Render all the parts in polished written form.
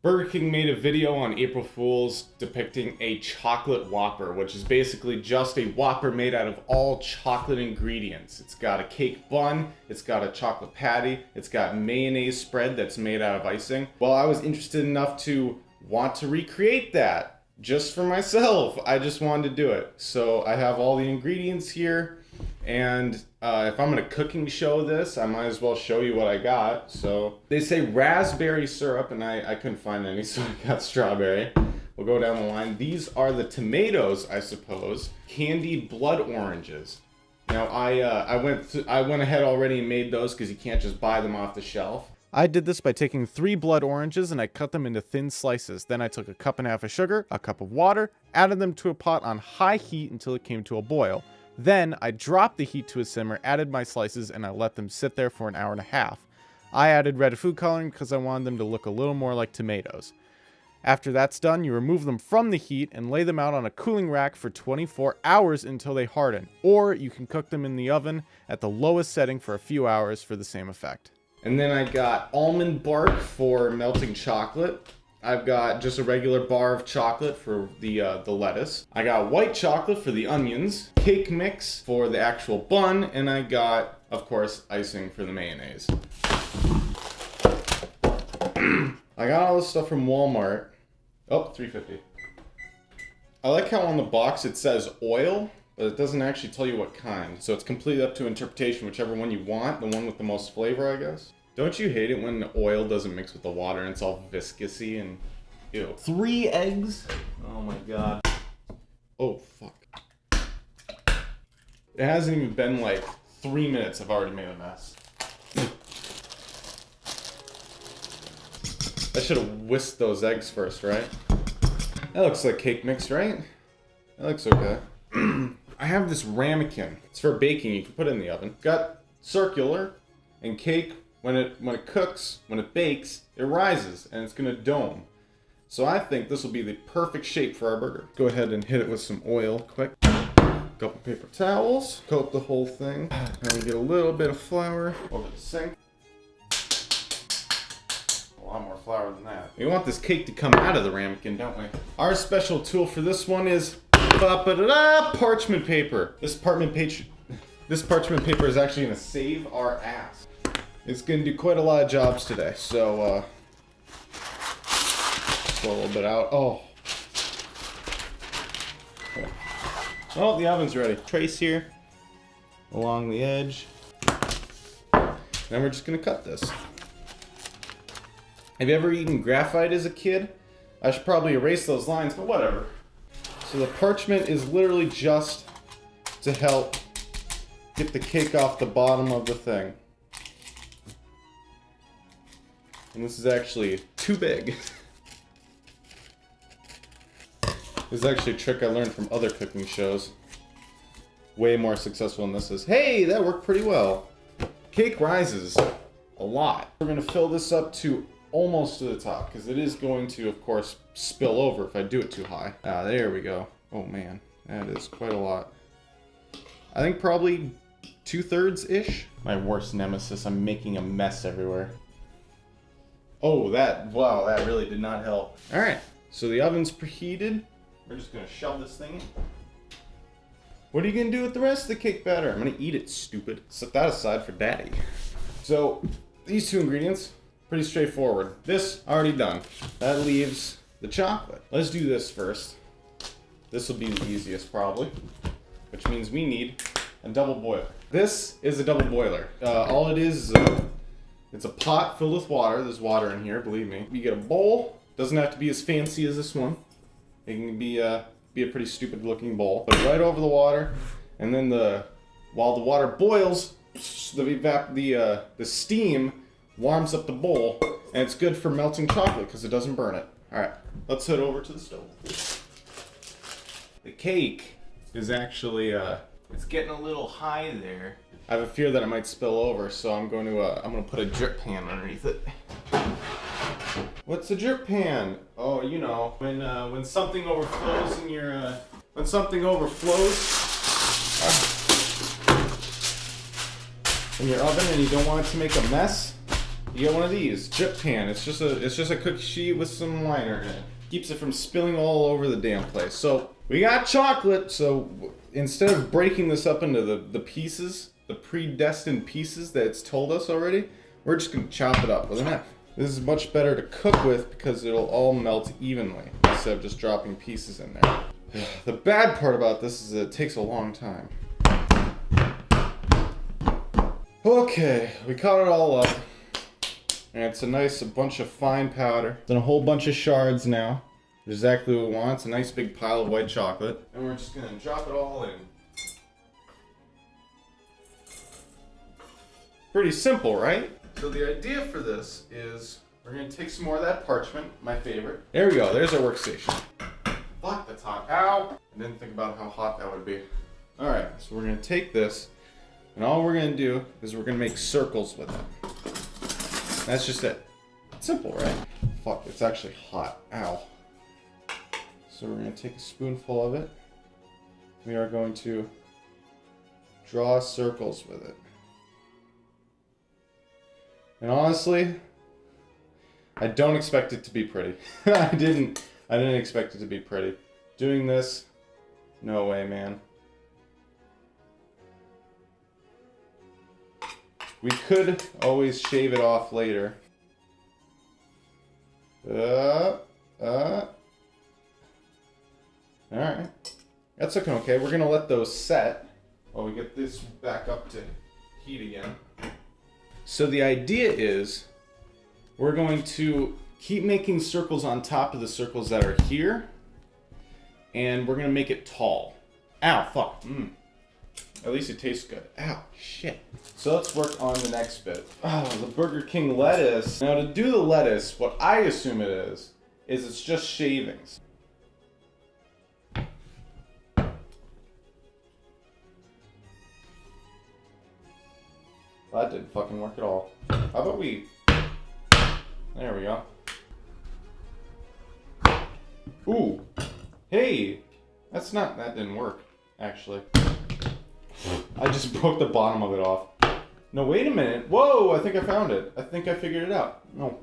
Burger King made a video on April Fool's depicting a chocolate Whopper, which is basically just a Whopper made out of all chocolate ingredients. It's got a cake bun, it's got a chocolate patty, it's got mayonnaise spread that's made out of icing. Well, I was interested enough to want to recreate that just for myself. I just wanted to do it. So I have all the ingredients here, and if I'm gonna cooking show this, I might as well show you what I got. So they say raspberry syrup, and I couldn't find any, so I got strawberry. We'll go down the line. These are the tomatoes, I suppose. Candied blood oranges. Now I went ahead already and made those because you can't just buy them off the shelf. I did this by taking 3 blood oranges and I cut them into thin slices. Then I took a cup and a half of sugar, a cup of water, added them to a pot on high heat until it came to a boil. Then I dropped the heat to a simmer, added my slices, and I let them sit there for an hour and a half. I added red food coloring because I wanted them to look a little more like tomatoes. After that's done, you remove them from the heat and lay them out on a cooling rack for 24 hours until they harden. Or you can cook them in the oven at the lowest setting for a few hours for the same effect. And then I got almond bark for melting chocolate. I've got just a regular bar of chocolate for the lettuce. I got white chocolate for the onions, cake mix for the actual bun, and I got, of course, icing for the mayonnaise. I got all this stuff from Walmart. Oh, $3.50. I like how on the box it says oil, but it doesn't actually tell you what kind. So it's completely up to interpretation, whichever one you want, the one with the most flavor, I guess. Don't you hate it when the oil doesn't mix with the water and it's all viscousy and ew? 3 eggs? Oh my god. Oh fuck. It hasn't even been like 3 minutes, I've already made a mess. I should have whisked those eggs first, right? That looks like cake mix, right? That looks okay. I have this ramekin. It's for baking, you can put it in the oven. It's got circular, and cake, when it cooks, when it bakes, it rises and it's gonna dome. So I think this will be the perfect shape for our burger. Go ahead and hit it with some oil quick. Couple paper towels, coat the whole thing. Now we get a little bit of flour over the sink. A lot more flour than that. We want this cake to come out of the ramekin, don't we? Our special tool for this one is parchment paper. This parchment paper is actually gonna save our ass. It's gonna do quite a lot of jobs today, so pull a little bit out. Oh, the oven's ready. Trace here along the edge. Then we're just gonna cut this. Have you ever eaten graphite as a kid? I should probably erase those lines, but whatever. So the parchment is literally just to help get the cake off the bottom of the thing. And this is actually too big. This is actually a trick I learned from other cooking shows. Way more successful than this is. Hey, that worked pretty well. Cake rises a lot. We're gonna fill this up to almost to the top, because it is going to, of course, spill over if I do it too high. Ah, there we go. Oh man, that is quite a lot. I think probably 2/3-ish. My worst nemesis, I'm making a mess everywhere. Oh, wow, that really did not help. All right, so the oven's preheated. We're just gonna shove this thing in. What are you gonna do with the rest of the cake batter? I'm gonna eat it, stupid. Set that aside for daddy. So, these 2 ingredients, pretty straightforward. This, already done. That leaves the chocolate. Let's do this first. This will be the easiest, probably. Which means we need a double boiler. This is a double boiler. All it is it's a pot filled with water. There's water in here, believe me. You get a bowl. Doesn't have to be as fancy as this one. It can be a pretty stupid looking bowl. Put it right over the water, and then while the water boils, the steam warms up the bowl, and it's good for melting chocolate because it doesn't burn it. All right, let's head over to the stove. The cake is actually it's getting a little high there. I have a fear that it might spill over, so I'm gonna put a drip pan underneath it. What's a drip pan? Oh, you know, when something overflows in your in your oven and you don't want it to make a mess, you get one of these. Drip pan. It's just a cookie sheet with some liner in it. Keeps it from spilling all over the damn place. So we got chocolate, so instead of breaking this up into the pieces, the predestined pieces that it's told us already, we're just gonna chop it up with a knife. This is much better to cook with because it'll all melt evenly instead of just dropping pieces in there. The bad part about this is that it takes a long time. Okay, we cut it all up. And it's a bunch of fine powder. Then a whole bunch of shards now. Exactly what we want. It's a nice big pile of white chocolate. And we're just gonna drop it all in. Pretty simple, right? So the idea for this is we're gonna take some more of that parchment, my favorite. There we go, there's our workstation. Fuck, that's hot. Ow! I didn't think about how hot that would be. All right, so we're gonna take this, and all we're gonna do is we're gonna make circles with it. That's just it. Simple, right? Fuck, it's actually hot. Ow. So we're going to take a spoonful of it. We are going to draw circles with it. And honestly, I don't expect it to be pretty. I didn't expect it to be pretty. Doing this, no way, man. We could always shave it off later. Alright. That's looking okay. We're gonna let those set while we get this back up to heat again. So the idea is we're going to keep making circles on top of the circles that are here, and we're gonna make it tall. Ow, fuck. At least it tastes good. Ow, shit. So let's work on the next bit. Oh, the Burger King lettuce. Now to do the lettuce, what I assume it is it's just shavings. Well, that didn't fucking work at all. How about we... There we go. Ooh. Hey! That didn't work, actually. I just broke the bottom of it off. No, wait a minute. Whoa, I think I found it. I think I figured it out. No.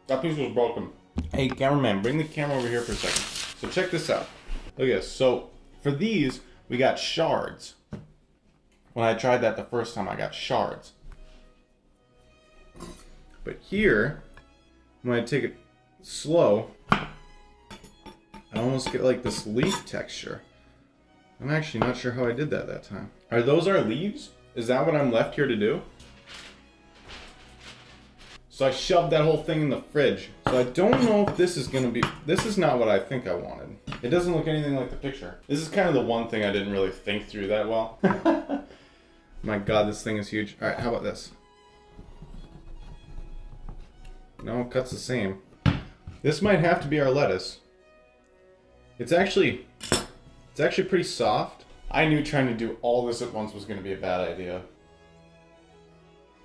That piece was broken. Hey, cameraman, bring the camera over here for a second. So check this out. Look at this. So for these, we got shards. When I tried that the first time, I got shards. But here, when I take it slow, I almost get like this leaf texture. I'm actually not sure how I did that time. Are those our leaves? Is that what I'm left here to do? So I shoved that whole thing in the fridge. So I don't know if this is gonna be, this is not what I think I wanted. It doesn't look anything like the picture. This is kind of the one thing I didn't really think through that well. My God, this thing is huge. All right, how about this? No, it cuts the same. This might have to be our lettuce. It's actually pretty soft. I knew trying to do all this at once was going to be a bad idea.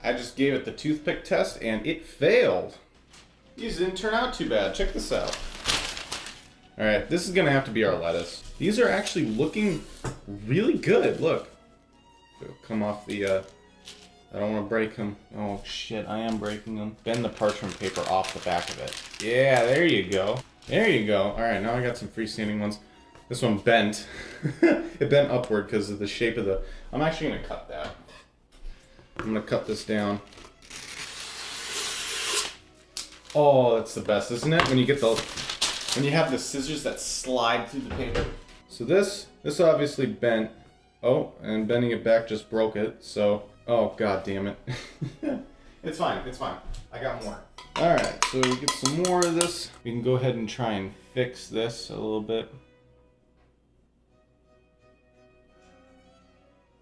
I just gave it the toothpick test and it failed. These didn't turn out too bad. Check this out. Alright, this is going to have to be our lettuce. These are actually looking really good. Look. They'll come off the... I don't want to break them. Oh shit, I am breaking them. Bend the parchment paper off the back of it. Yeah, there you go. There you go. Alright, now I got some freestanding ones. This one bent. It bent upward because of the shape of the... I'm actually going to cut that. I'm going to cut this down. Oh, that's the best, isn't it? When you get the... When you have the scissors that slide through the paper. So this obviously bent. Oh, and bending it back just broke it. So, oh god damn it. It's fine, it's fine. I got more. Alright, so we get some more of this. We can go ahead and try and fix this a little bit.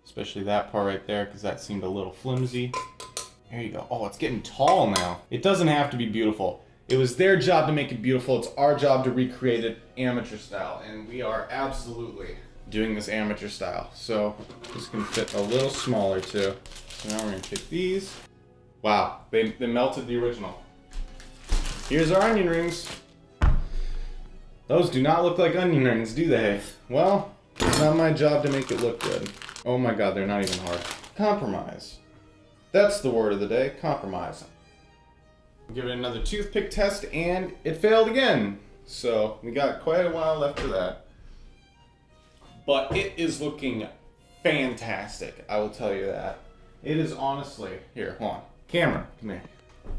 Especially that part right there, because that seemed a little flimsy. There you go. Oh, it's getting tall now. It doesn't have to be beautiful. It was their job to make it beautiful. It's our job to recreate it amateur style. And we are absolutely doing this amateur style. So this can fit a little smaller too. So now we're gonna take these. Wow, they melted the original. Here's our onion rings. Those do not look like onion rings, do they? Well, it's not my job to make it look good. Oh my god, they're not even hard. Compromise. That's the word of the day, compromise. Give it another toothpick test, and it failed again. So we got quite a while left for that. But it is looking fantastic, I will tell you that. It is honestly, here, hold on. Camera, come here.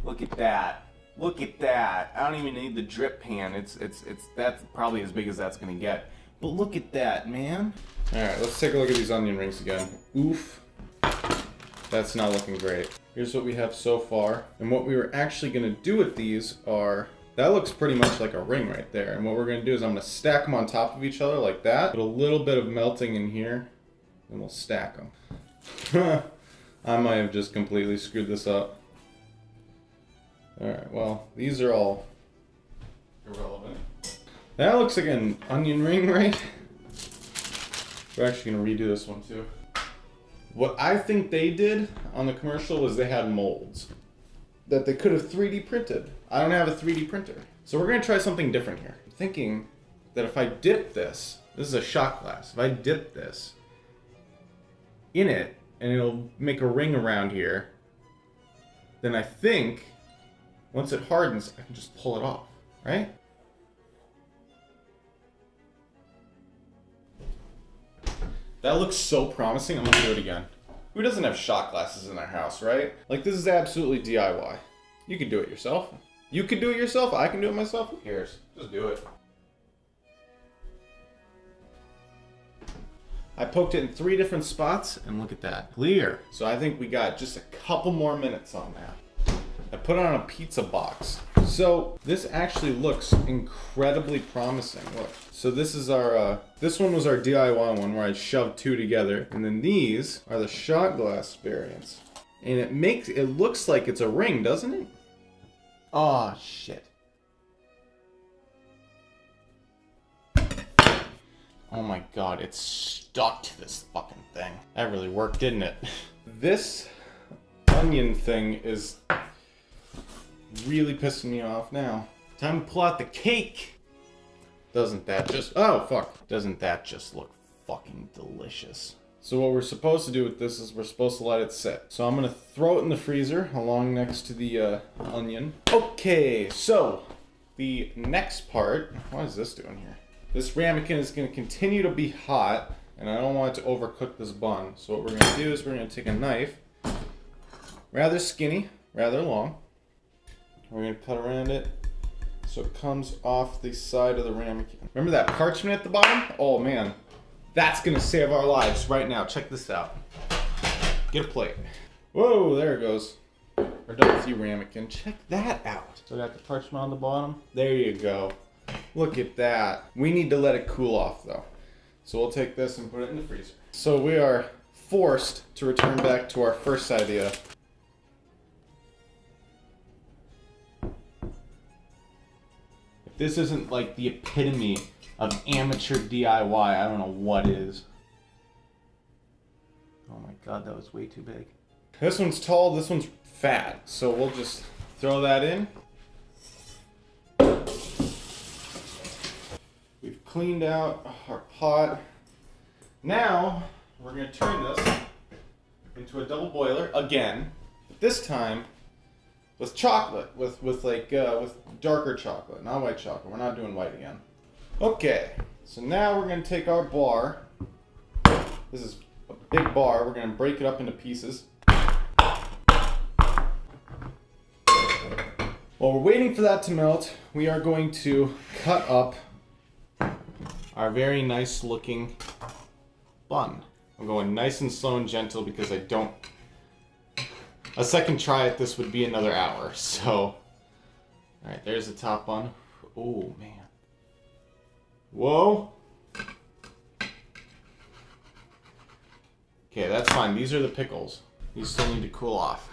Look at that. Look at that. I don't even need the drip pan. That's probably as big as that's gonna get. But look at that, man. All right, let's take a look at these onion rings again. Oof. That's not looking great. Here's what we have so far. And what we were actually gonna do with these are, that looks pretty much like a ring right there. And what we're gonna do is I'm gonna stack them on top of each other like that. Put a little bit of melting in here, and we'll stack them. I might have just completely screwed this up. Alright, well, these are all irrelevant. That looks like an onion ring, right? We're actually gonna redo this one too. What I think they did on the commercial was they had molds that they could have 3D printed. I don't have a 3D printer. So we're gonna try something different here. I'm thinking that if I dip this is a shot glass, if I dip this in it and it'll make a ring around here, then I think once it hardens, I can just pull it off, right? That looks so promising, I'm gonna do it again. Who doesn't have shot glasses in their house, right? Like, this is absolutely DIY. You can do it yourself. You can do it yourself, I can do it myself, who cares? Just do it. I poked it in 3 different spots, and look at that, clear. So I think we got just a couple more minutes on that. I put it on a pizza box. So this actually looks incredibly promising. Look. So this is our, this one was our DIY one where I shoved 2 together. And then these are the shot glass variants. And it looks like it's a ring, doesn't it? Oh, shit. Oh my god, it's stuck to this fucking thing. That really worked, didn't it? This onion thing is really pissing me off now. Time to pull out the cake. Doesn't that just, oh fuck. Doesn't that just look fucking delicious? So what we're supposed to do with this is we're supposed to let it sit. So I'm gonna throw it in the freezer along next to the onion. Okay, so the next part, what is this doing here? This ramekin is gonna continue to be hot, and I don't want it to overcook this bun. So what we're gonna do is we're gonna take a knife, rather skinny, rather long. We're gonna cut around it so it comes off the side of the ramekin. Remember that parchment at the bottom? Oh man, that's gonna save our lives right now. Check this out. Get a plate. Whoa, there it goes. We're done with you, ramekin. Check that out. So I got the parchment on the bottom. There you go. Look at that. We need to let it cool off though. So we'll take this and put it in the freezer. So we are forced to return back to our first idea. If this isn't like the epitome of amateur DIY, I don't know what is. Oh my god, that was way too big. This one's tall, this one's fat. So we'll just throw that in. We've cleaned out our pot. Now, we're gonna turn this into a double boiler again. But this time, with chocolate, with darker chocolate, not white chocolate. We're not doing white again. Okay, so now we're gonna take our bar. This is a big bar. We're gonna break it up into pieces. While we're waiting for that to melt, we are going to cut up our very nice looking bun. I'm going nice and slow and gentle because I don't... A second try at this would be another hour, so... Alright, there's the top bun. Oh, man. Whoa! Okay, that's fine. These are the pickles. These still need to cool off.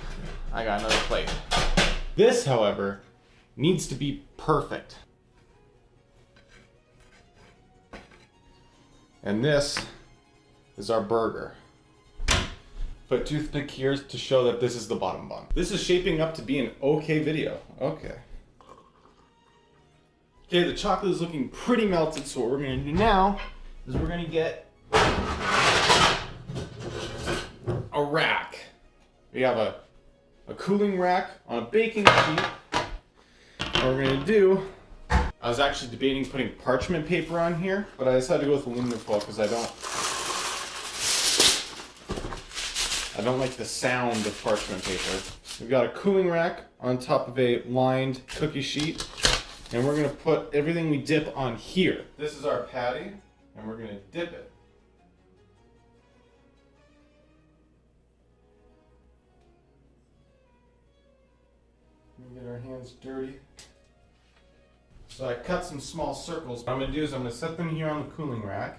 I got another plate. This, however, needs to be perfect. And this is our burger. Put toothpick here to show that this is the bottom bun. This is shaping up to be an okay video. Okay. Okay, the chocolate is looking pretty melted, so what we're gonna do now is we're gonna get a rack. We have a a cooling rack on a baking sheet. What we're gonna do, I was actually debating putting parchment paper on here, but I decided to go with aluminum foil because I don't like the sound of parchment paper. We've got a cooling rack on top of a lined cookie sheet, and we're gonna put everything we dip on here. This is our patty, and we're gonna dip it. Get our hands dirty. So I cut some small circles. What I'm going to do is I'm going to set them here on the cooling rack.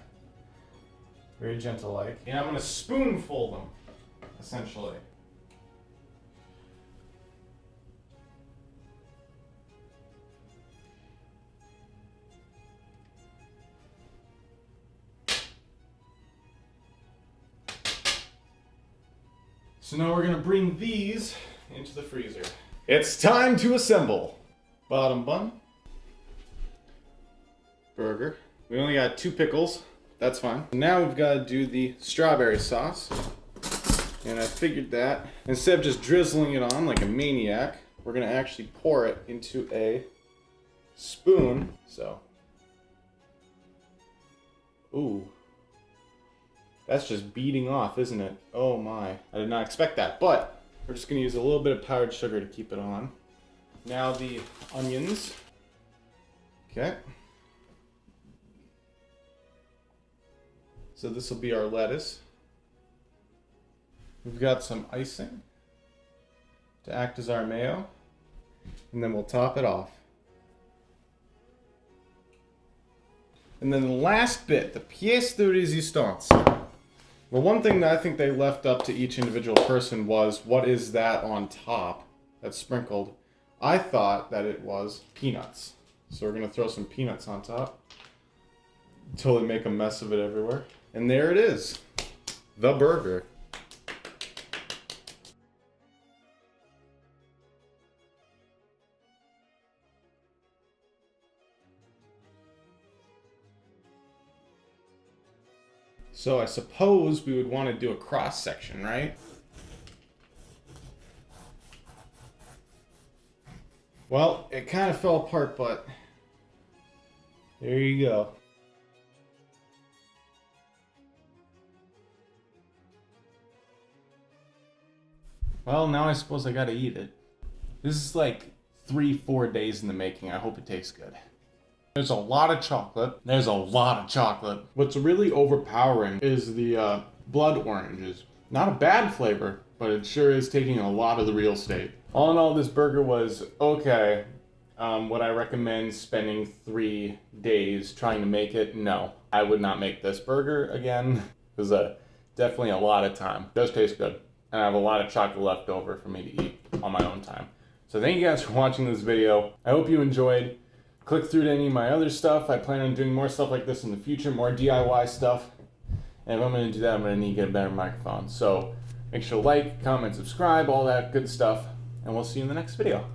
Very gentle like. And I'm going to spoonful them, essentially. So now we're going to bring these into the freezer. It's time to assemble. Bottom bun. Burger. We only got 2 pickles. That's fine. Now we've got to do the strawberry sauce. And I figured that instead of just drizzling it on like a maniac, we're going to actually pour it into a spoon. So. Ooh. That's just beating off, isn't it? Oh my. I did not expect that, but we're just going to use a little bit of powdered sugar to keep it on. Now the onions. Okay. So this will be our lettuce. We've got some icing to act as our mayo. And then we'll top it off. And then the last bit, the pièce de résistance. Well, one thing that I think they left up to each individual person was, what is that on top that's sprinkled? I thought that it was peanuts. So we're going to throw some peanuts on top. Totally make a mess of it everywhere. And there it is. The burger. So I suppose we would want to do a cross section, right? Well, it kind of fell apart, but there you go. Well, now I suppose I gotta eat it. This is like 3-4 days in the making. I hope it tastes good. There's a lot of chocolate. There's a lot of chocolate. What's really overpowering is the blood oranges. Not a bad flavor, but it sure is taking a lot of the real estate. All in all, this burger was okay. Would I recommend spending 3 days trying to make it? No. I would not make this burger again. It was definitely a lot of time. It does taste good. And I have a lot of chocolate left over for me to eat on my own time. So thank you guys for watching this video. I hope you enjoyed. Click through to any of my other stuff. I plan on doing more stuff like this in the future, more DIY stuff. And if I'm going to do that, I'm going to need to get a better microphone. So make sure to like, comment, subscribe, all that good stuff. And we'll see you in the next video.